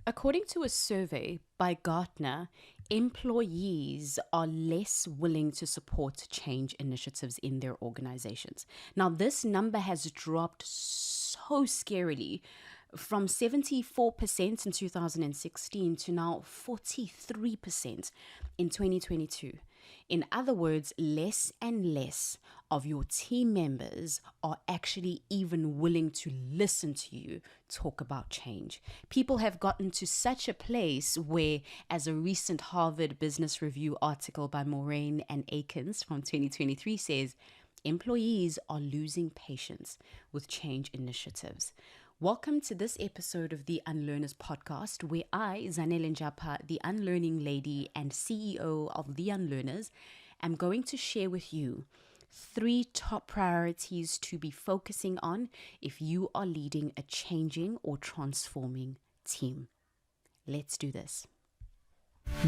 According to a survey by Gartner, employees are less willing to support change initiatives in their organizations. Now, this number has dropped so scarily from 74% in 2016 to now 43% in 2022. In other words, less and less of your team members are actually even willing to listen to you talk about change. People have gotten to such a place where, as a recent Harvard Business Review article by Moraine and Akins from 2023 says, employees are losing patience with change initiatives. Welcome to this episode of the UnLearners podcast, where I, Zanele Njapa, the unlearning lady and CEO of the UnLearners, am going to share with you 3 top priorities to be focusing on if you are leading a changing or transforming team. Let's do this.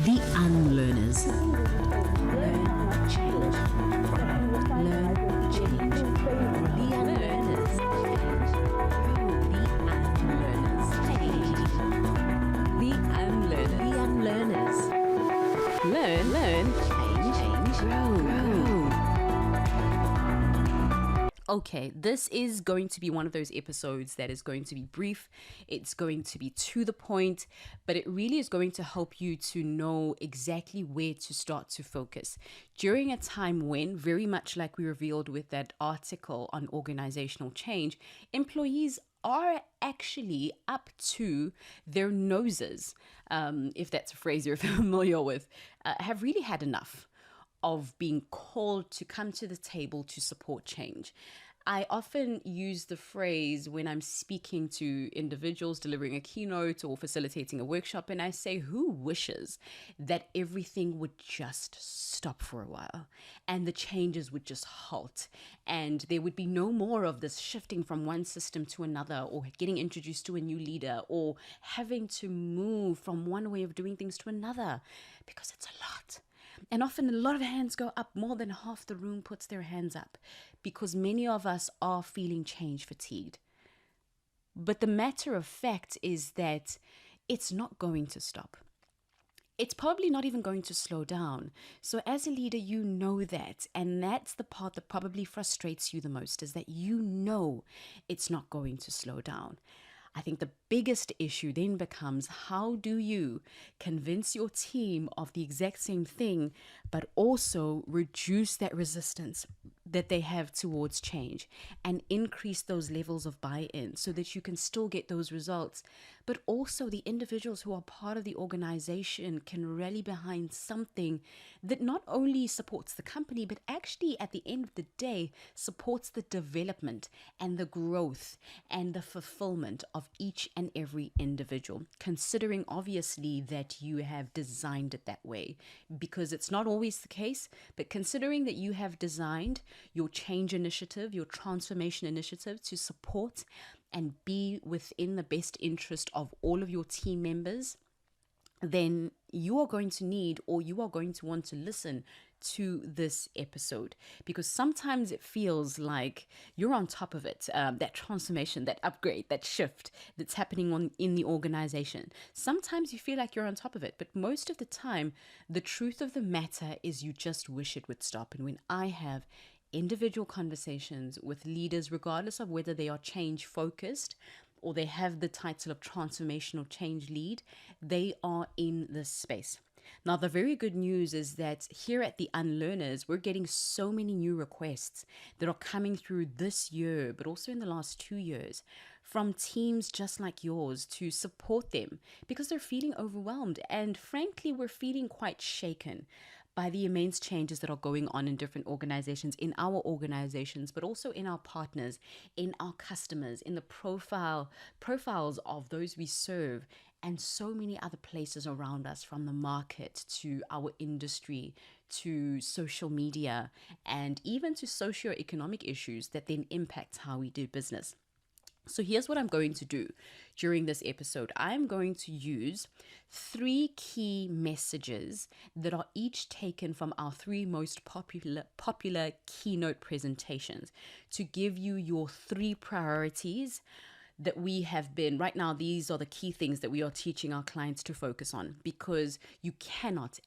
The UnLearners. Learn, change. Learn, change. The UnLearners. The UnLearners. Learn, change, grow. Okay, this is going to be one of those episodes that is going to be brief. It's going to be to the point, but it really is going to help you to know exactly where to start to focus. During a time when, very much like we revealed with that article on organizational change, employees are actually up to their noses, if that's a phrase you're familiar with, have really had enough of being called to come to the table to support change. I often use the phrase when I'm speaking to individuals, delivering a keynote or facilitating a workshop, and I say, who wishes that everything would just stop for a while and the changes would just halt and there would be no more of this shifting from one system to another, or getting introduced to a new leader, or having to move from one way of doing things to another, because it's a lot. And often a lot of hands go up. More than half the room puts their hands up because many of us are feeling change fatigued. But the matter of fact is that it's not going to stop. It's probably not even going to slow down. So as a leader, you know that. And that's the part that probably frustrates you the most, is that you know it's not going to slow down. I think the biggest issue then becomes, how do you convince your team of the exact same thing, but also reduce that resistance that they have towards change and increase those levels of buy-in so that you can still get those results, but also the individuals who are part of the organization can rally behind something that not only supports the company, but actually at the end of the day supports the development and the growth and the fulfillment of each and every individual, considering obviously that you have designed it that way, because it's not always the case, but considering that you have designed your change initiative, your transformation initiative to support and be within the best interest of all of your team members, then you are going to need, or you are going to want to listen to this episode, because sometimes it feels like you're on top of it, that transformation, that upgrade, that shift that's happening in the organization. Sometimes you feel like you're on top of it, but most of the time, the truth of the matter is you just wish it would stop. And when I have individual conversations with leaders, regardless of whether they are change focused or they have the title of transformational change lead, they are in this space. Now, the very good news is that here at the UnLearners, we're getting so many new requests that are coming through this year, but also in the last 2 years, from teams just like yours to support them because they're feeling overwhelmed. And frankly, we're feeling quite shaken by the immense changes that are going on in different organizations, in our organizations, but also in our partners, in our customers, in the profiles of those we serve, and so many other places around us, from the market to our industry to social media and even to socioeconomic issues that then impact how we do business. So here's what I'm going to do during this episode. I'm going to use 3 key messages that are each taken from our 3 most popular keynote presentations to give you your 3 priorities that we have been right now, these are the key things that we are teaching our clients to focus on, because you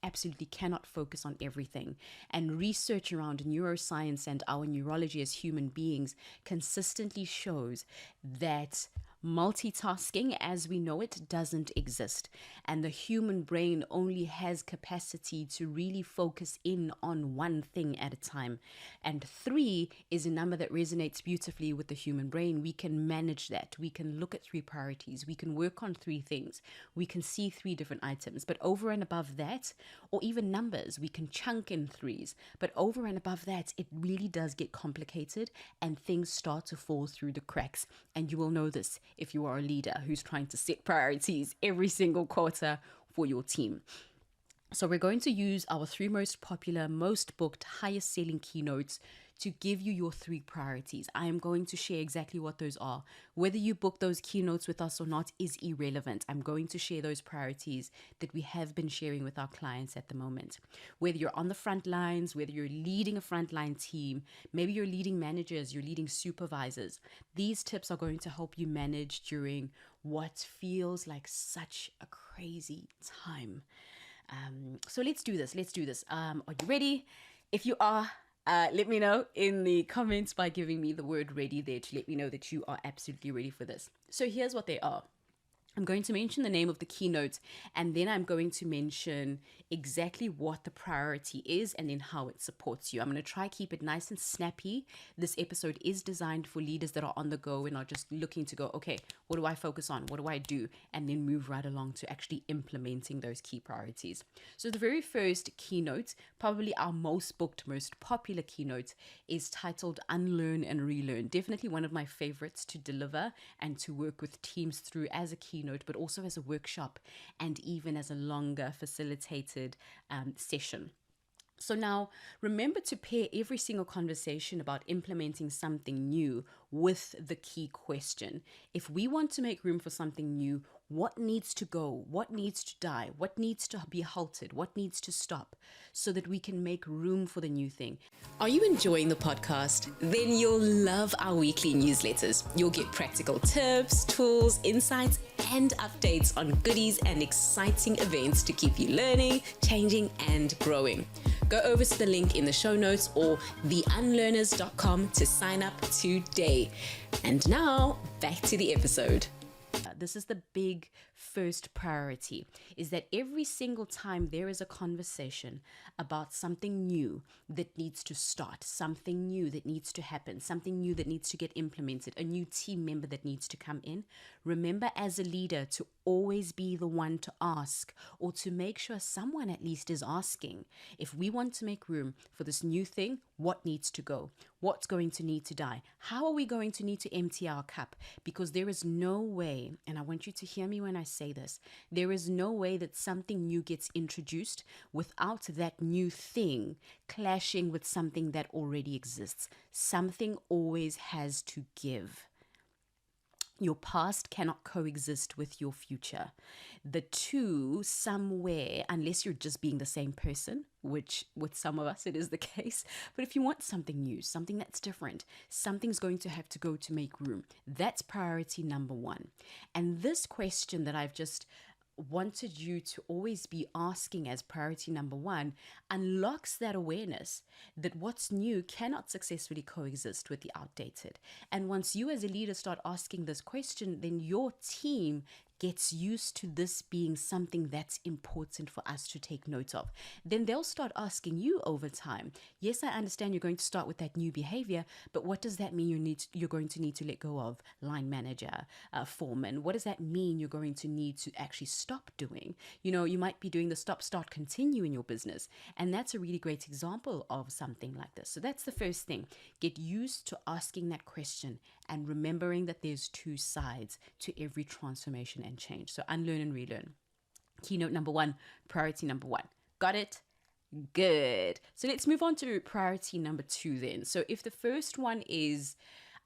absolutely cannot focus on everything. And research around neuroscience and our neurology as human beings consistently shows that multitasking as we know it doesn't exist, and the human brain only has capacity to really focus in on one thing at a time. And 3 is a number that resonates beautifully with the human brain. We can manage that. We can look at 3 priorities. We can work on 3 things. We can see 3 different items. But over and above that, or even numbers, we can chunk in 3s. But over and above that, it really does get complicated and things start to fall through the cracks. And you will know this if you are a leader who's trying to set priorities every single quarter for your team. So we're going to use our 3 most popular, most booked, highest selling keynotes to give you your 3 priorities. I am going to share exactly what those are. Whether you book those keynotes with us or not is irrelevant. I'm going to share those priorities that we have been sharing with our clients at the moment. Whether you're on the front lines, whether you're leading a frontline team, maybe you're leading managers, you're leading supervisors, these tips are going to help you manage during what feels like such a crazy time. So let's do this. Are you ready? If you are, let me know in the comments by giving me the word ready there to let me know that you are absolutely ready for this. So here's what they are. I'm going to mention the name of the keynote, and then I'm going to mention exactly what the priority is and then how it supports you. I'm going to try keep it nice and snappy. This episode is designed for leaders that are on the go and are just looking to go, okay, what do I focus on? What do I do? And then move right along to actually implementing those key priorities. So the very first keynote, probably our most booked, most popular keynote, is titled Unlearn and Relearn. Definitely one of my favorites to deliver and to work with teams through as a keynote, but also as a workshop and even as a longer facilitated session. So now remember to pair every single conversation about implementing something new with the key question. If we want to make room for something new, what needs to go? What needs to die? What needs to be halted? What needs to stop so that we can make room for the new thing? Are you enjoying the podcast? Then you'll love our weekly newsletters. You'll get practical tips, tools, insights, and updates on goodies and exciting events to keep you learning, changing, and growing. Go over to the link in the show notes or theunlearners.com to sign up today. And now, back to the episode. This is the big first priority, is that every single time there is a conversation about something new that needs to start, something new that needs to happen, something new that needs to get implemented, a new team member that needs to come in, remember as a leader to always be the one to ask, or to make sure someone at least is asking, if we want to make room for this new thing, what needs to go? What's going to need to die? How are we going to need to empty our cup? Because there is no way, and I want you to hear me when I say this, there is no way that something new gets introduced without that new thing clashing with something that already exists. Something always has to give. Your past cannot coexist with your future. The two somewhere, unless you're just being the same person, which with some of us it is the case, but if you want something new, something that's different, something's going to have to go to make room. That's priority number 1. And this question that I've just wanted you to always be asking as priority number 1 unlocks that awareness that what's new cannot successfully coexist with the outdated. And once you as a leader start asking this question, then your team gets used to this being something that's important for us to take note of. Then they'll start asking you over time, yes, I understand you're going to start with that new behavior, but what does that mean you're going to need to let go of? Line manager, foreman, what does that mean you're going to need to actually stop doing? You know, you might be doing the stop, start, continue in your business. And that's a really great example of something like this. So that's the first thing. Get used to asking that question and remembering that there's 2 sides to every transformation and change. So unlearn and relearn. Keynote number 1, priority number 1. Got it? Good. So let's move on to priority number 2 then. So if the first one is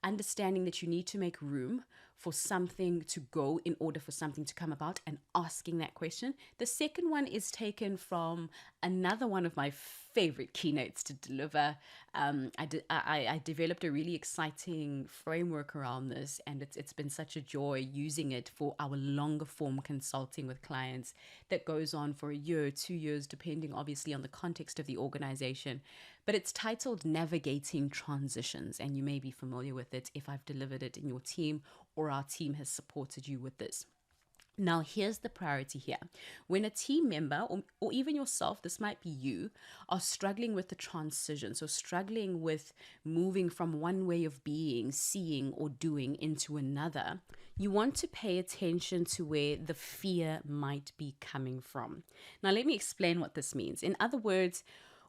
understanding that you need to make room for something to go in order for something to come about, and asking that question. The second one is taken from another one of my favorite keynotes to deliver. I developed a really exciting framework around this, and it's been such a joy using it for our longer form consulting with clients that goes on for a year, 2 years, depending obviously on the context of the organization. But it's titled Navigating Transitions, and you may be familiar with it if I've delivered it in your team or our team has supported you with this. Now, here's the priority here. When a team member, or even yourself, this might be you, are struggling with the transition, so struggling with moving from one way of being, seeing, or doing into another, you want to pay attention to where the fear might be coming from. Now, let me explain what this means. In other words,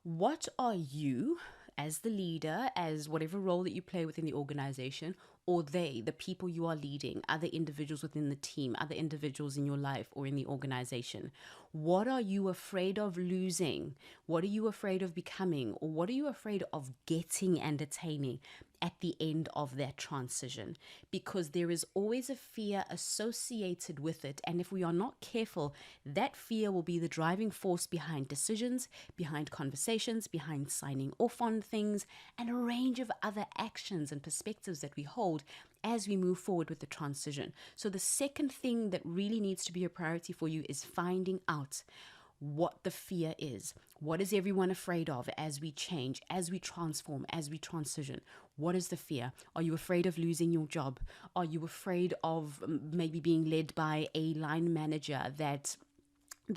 what are you, as the leader, as whatever role that you play within the organization, or they, the people you are leading, other individuals within the team, other individuals in your life or in the organization, what are you afraid of losing? What are you afraid of becoming? Or what are you afraid of getting and attaining at the end of that transition? Because there is always a fear associated with it. And if we are not careful, that fear will be the driving force behind decisions, behind conversations, behind signing off on things, and a range of other actions and perspectives that we hold as we move forward with the transition. So the second thing that really needs to be a priority for you is finding out what the fear is. What is everyone afraid of as we change, as we transform, as we transition? What is the fear? Are you afraid of losing your job? Are you afraid of maybe being led by a line manager that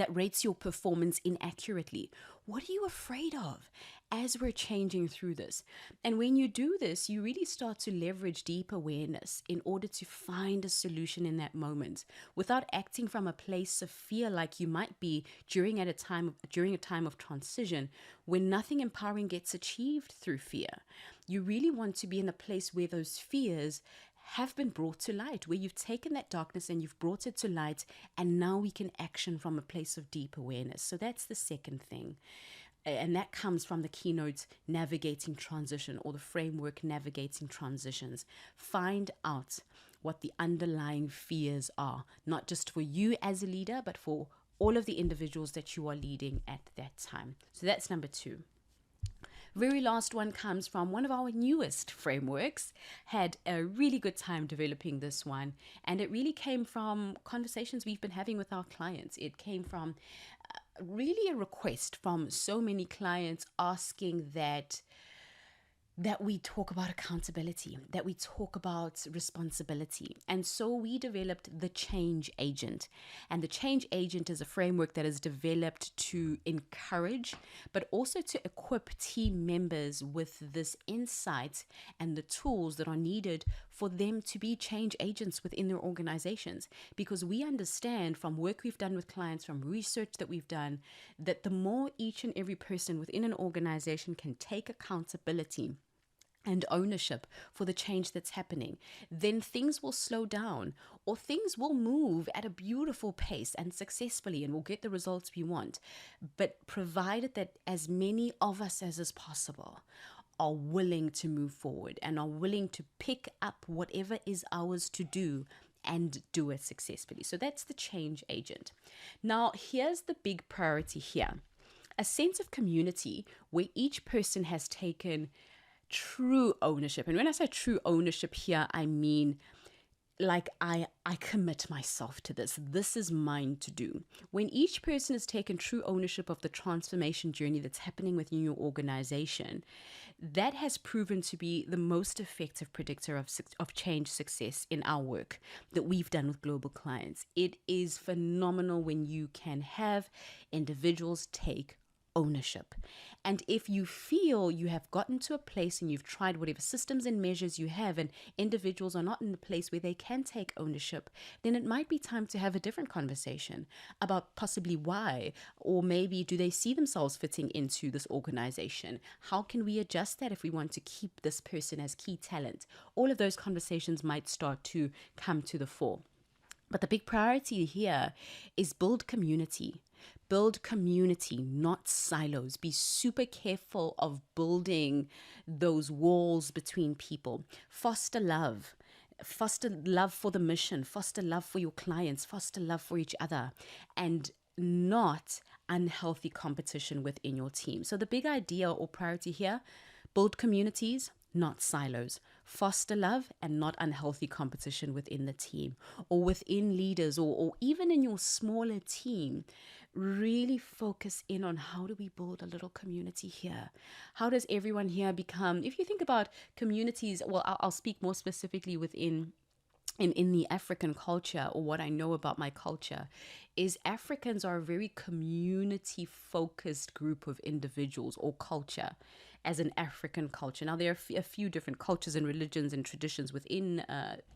rates your performance inaccurately? What are you afraid of as we're changing through this? And when you do this, you really start to leverage deep awareness in order to find a solution in that moment without acting from a place of fear like you might be during a time of transition when nothing empowering gets achieved through fear. You really want to be in a place where those fears have been brought to light, where you've taken that darkness and you've brought it to light, and now we can action from a place of deep awareness. So that's the second thing. And that comes from the keynote Navigating Transition, or the framework Navigating Transitions. Find out what the underlying fears are, not just for you as a leader, but for all of the individuals that you are leading at that time. So that's number 2. Very last one comes from one of our newest frameworks. Had a really good time developing this one, and it really came from conversations we've been having with our clients. It came from really a request from so many clients asking that we talk about accountability, that we talk about responsibility. And so we developed the change agent. And the change agent is a framework that is developed to encourage, but also to equip team members with this insight and the tools that are needed for them to be change agents within their organizations. Because we understand from work we've done with clients, from research that we've done, that the more each and every person within an organization can take accountability and ownership for the change that's happening, then things will slow down, or things will move at a beautiful pace and successfully, and we'll get the results we want. But provided that as many of us as is possible are willing to move forward and are willing to pick up whatever is ours to do and do it successfully. So that's the change agent. Now, here's the big priority here. A sense of community where each person has taken true ownership. And when I say true ownership here, I mean like I commit myself to this. This is mine to do. When each person has taken true ownership of the transformation journey that's happening within your organization, that has proven to be the most effective predictor of change success in our work that we've done with global clients. It is phenomenal when you can have individuals take ownership. And if you feel you have gotten to a place and you've tried whatever systems and measures you have, and individuals are not in a place where they can take ownership, then it might be time to have a different conversation about possibly why, or maybe do they see themselves fitting into this organization? How can we adjust that if we want to keep this person as key talent? All of those conversations might start to come to the fore. But the big priority here is build community. Build community, not silos. Be super careful of building those walls between people. Foster love. foster love for the mission, foster love for your clients, foster love for each other, and not unhealthy competition within your team. So the big idea or priority here, build communities, not silos. Foster love and not unhealthy competition within the team or within leaders, or even in your smaller team. Really focus in on, how do we build a little community here? How does everyone here become, if you think about communities, well, I'll speak more specifically within in the African culture, or what I know about my culture, is Africans are a very community focused group of individuals or culture as an African culture. Now, there are a few different cultures and religions and traditions within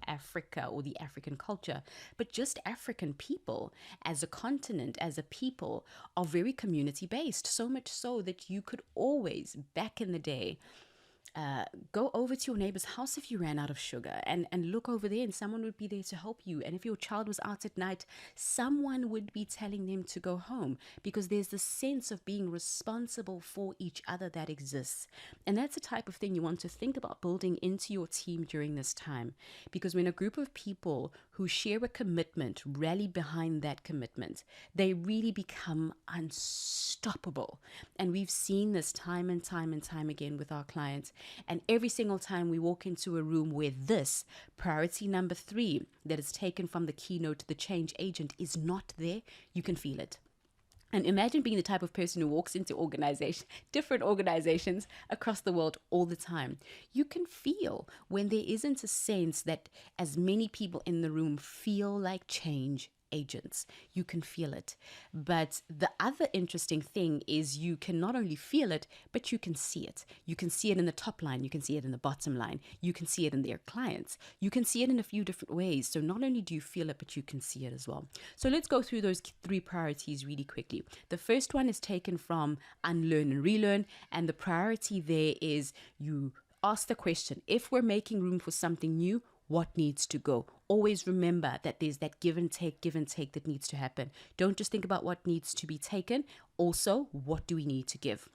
Africa or the African culture, but just African people as a continent, as a people, are very community based. So much so that you could always, back in the day, go over to your neighbor's house if you ran out of sugar, and look over there, and someone would be there to help you. And if your child was out at night, someone would be telling them to go home, because there's this sense of being responsible for each other that exists. And that's the type of thing you want to think about building into your team during this time, because when a group of people who share a commitment rally behind that commitment, they really become unstoppable. And we've seen this time and time and time again with our clients. And every single time we walk into a room where this priority number 3 that is taken from the keynote, the change agent, is not there, you can feel it. And imagine being the type of person who walks into different organizations across the world all the time. You can feel when there isn't a sense that as many people in the room feel like change agents. You can feel it. But the other interesting thing is you can not only feel it, but you can see it. You can see it in the top line. You can see it in the bottom line. You can see it in their clients. You can see it in a few different ways. So not only do you feel it, but you can see it as well. So let's go through those 3 priorities really quickly. The first one is taken from Unlearn and Relearn. And the priority there is, you ask the question, if we're making room for something new, what needs to go? Always remember that there's that give and take that needs to happen. Don't just think about what needs to be taken. Also, what do we need to give?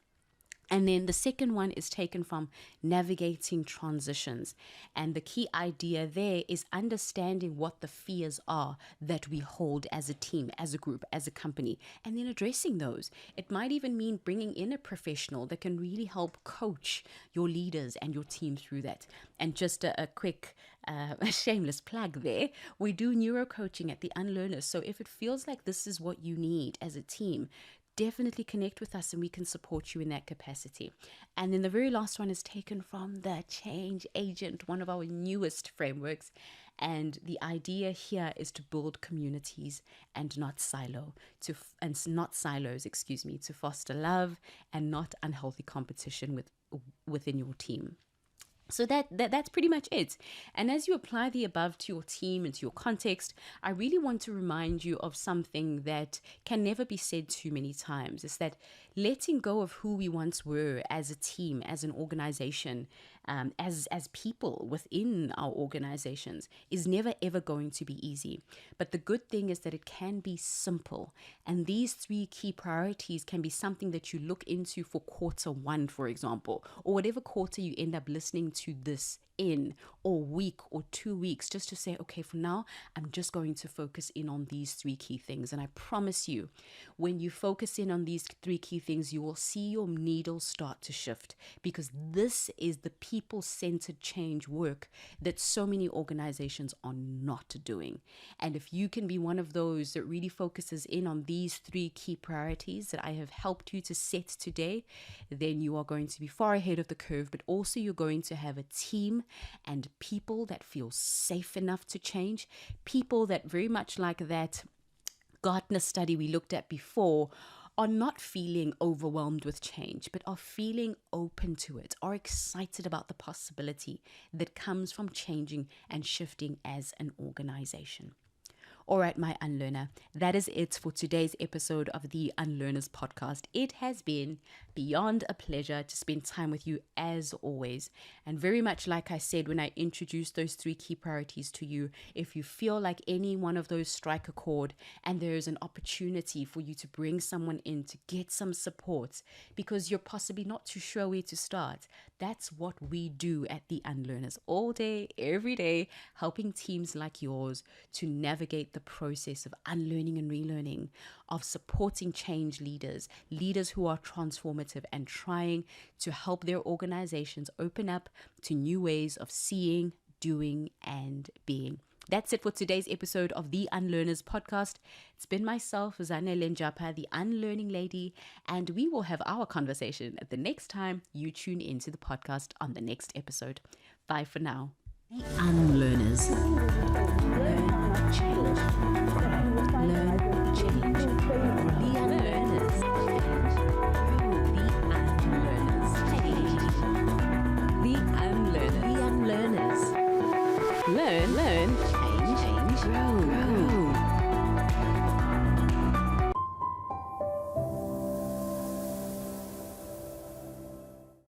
And then the second one is taken from Navigating Transitions. And the key idea there is understanding what the fears are that we hold as a team, as a group, as a company, and then addressing those. It might even mean bringing in a professional that can really help coach your leaders and your team through that. And just a quick a shameless plug there, we do neuro coaching at the UnLearners. So if it feels like this is what you need as a team, definitely connect with us and we can support you in that capacity. And then the very last one is taken from the Change Agent, one of our newest frameworks. And the idea here is to build communities and not silos, to foster love and not unhealthy competition within your team. So that's pretty much it. And as you apply the above to your team and to your context, I really want to remind you of something that can never be said too many times. It's that letting go of who we once were as a team, as an organization, as people within our organizations is never ever going to be easy. But the good thing is that it can be simple. And these 3 key priorities can be something that you look into for quarter 1, for example, or whatever quarter you end up listening to this in, or week or 2 weeks, just to say, okay, for now, I'm just going to focus in on these 3 key things. And I promise you, when you focus in on these 3 key things, you will see your needle start to shift, because this is the people-centered change work that so many organizations are not doing. And if you can be one of those that really focuses in on these 3 key priorities that I have helped you to set today, then you are going to be far ahead of the curve, but also you're going to have a team and people that feel safe enough to change, people that, very much like that Gartner study we looked at before, are not feeling overwhelmed with change, but are feeling open to it, are excited about the possibility that comes from changing and shifting as an organization. All right, my unlearner, that is it for today's episode of the UnLearners podcast. It has been beyond a pleasure to spend time with you as always. And very much like I said when I introduced those 3 key priorities to you, if you feel like any one of those strike a chord and there is an opportunity for you to bring someone in to get some support because you're possibly not too sure where to start, that's what we do at the UnLearners all day, every day, helping teams like yours to navigate the process of unlearning and relearning, of supporting change leaders, leaders who are transformative and trying to help their organizations open up to new ways of seeing, doing, and being. That's it for today's episode of the UnLearners podcast. It's been myself, Zanele Njapa, the Unlearning Lady, and we will have our conversation at the next time you tune into the podcast on the next episode. Bye for now. The UnLearners. Learn, change. Learn, change.